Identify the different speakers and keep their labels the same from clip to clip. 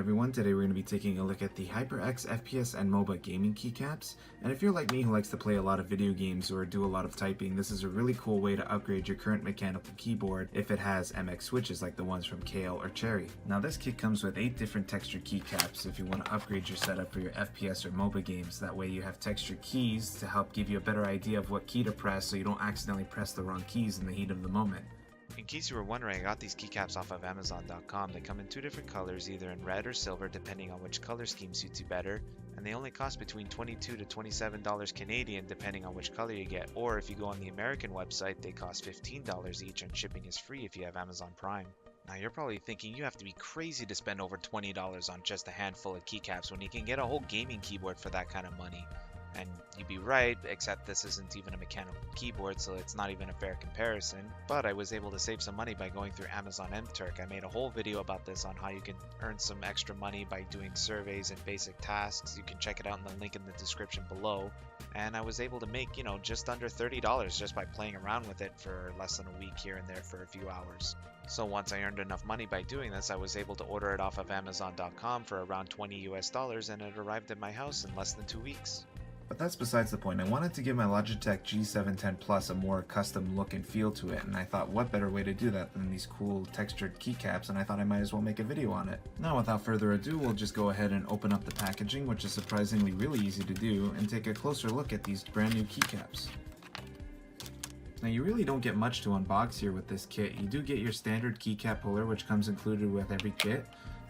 Speaker 1: everyone, today we're going to be taking a look at the HyperX FPS MOBA gaming keycaps. And if you're like me who likes to play a lot of video games or do a lot of typing, this is a really cool way to upgrade your current mechanical keyboard if it has MX switches like the ones from Kale or Cherry. Now this kit comes with 8 different textured keycaps if you want to upgrade your setup for your FPS or MOBA games. That way you have textured keys to help give you a better idea of what key to press so you don't accidentally press the wrong keys in the heat of the moment.
Speaker 2: In case you were wondering, I got these keycaps off of Amazon.com. They come in 2 different colors, either in red or silver, depending on which color scheme suits you better, and they only cost between $22 to $27 Canadian, depending on which color you get. Or if you go on the American website, they cost $15 each, and shipping is free if you have Amazon Prime. Now you're probably thinking you have to be crazy to spend over $20 on just a handful of keycaps when you can get a whole gaming keyboard for that kind of money. And you'd be right, except this isn't even a mechanical keyboard, so it's not even a fair comparison. But I was able to save some money by going through Amazon MTurk. I made a whole video about this on how you can earn some extra money by doing surveys and basic tasks. You can check it out in the link in the description below. And I was able to make, just under $30 just by playing around with it for less than a week here and there for a few hours. So once I earned enough money by doing this, I was able to order it off of Amazon.com for around $20 US, and it arrived at my house in less than 2 weeks.
Speaker 1: But that's besides the point. I wanted to give my Logitech G710 Plus a more custom look and feel to it, and I thought what better way to do that than these cool textured keycaps, and I thought I might as well make a video on it. Now without further ado, we'll just go ahead and open up the packaging, which is surprisingly really easy to do, and take a closer look at these brand new keycaps. Now you really don't get much to unbox here with this kit. You do get your standard keycap puller, which comes included with every kit.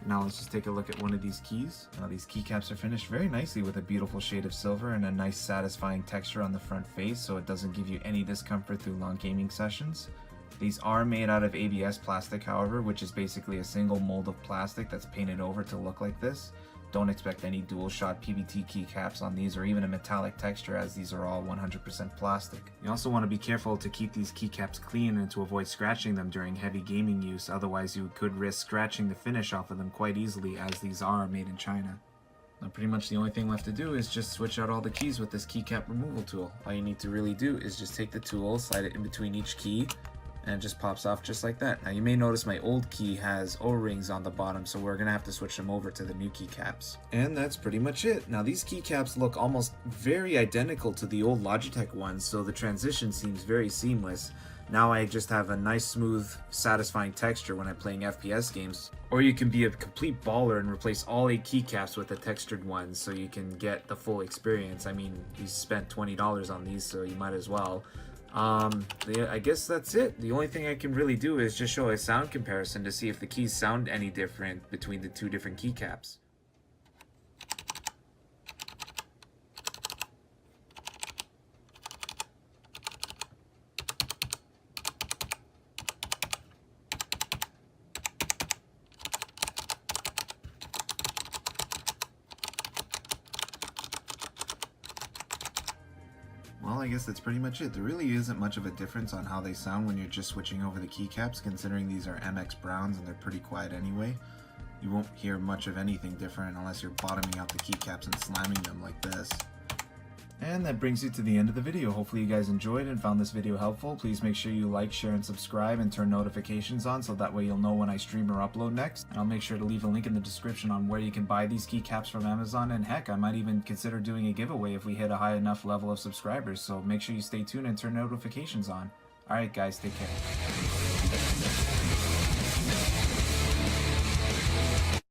Speaker 1: Now let's just take a look at one of these keys. Now these keycaps are finished very nicely with a beautiful shade of silver and a nice satisfying texture on the front face, so it doesn't give you any discomfort through long gaming sessions. These are made out of ABS plastic, however, which is basically a single mold of plastic that's painted over to look like this. Don't expect any dual shot PVT keycaps on these or even a metallic texture, as these are all 100% plastic. You also want to be careful to keep these keycaps clean and to avoid scratching them during heavy gaming use, otherwise you could risk scratching the finish off of them quite easily, as these are made in China. Now pretty much the only thing left to do is just switch out all the keys with this Keycap Removal tool. All you need to really do is just take the tool, slide it in between each key, and it just pops off just like that. Now you may notice my old key has O-rings on the bottom, so we're gonna have to switch them over to the new keycaps. And that's pretty much it. Now these keycaps look almost very identical to the old Logitech ones, so the transition seems very seamless. Now I just have a nice, smooth, satisfying texture when I'm playing FPS games. Or you can be a complete baller and replace all 8 keycaps with the textured ones so you can get the full experience. I mean, you spent $20 on these, so you might as well. I guess that's it. The only thing I can really do is just show a sound comparison to see if the keys sound any different between the 2 different keycaps. Well, I guess that's pretty much it. There really isn't much of a difference on how they sound when you're just switching over the keycaps, considering these are MX Browns and they're pretty quiet anyway. You won't hear much of anything different unless you're bottoming out the keycaps and slamming them like this. And that brings you to the end of the video. Hopefully you guys enjoyed and found this video helpful. Please make sure you like, share, and subscribe, and turn notifications on so that way you'll know when I stream or upload next. And I'll make sure to leave a link in the description on where you can buy these keycaps from Amazon, and heck, I might even consider doing a giveaway if we hit a high enough level of subscribers, so make sure you stay tuned and turn notifications on. Alright guys, take care.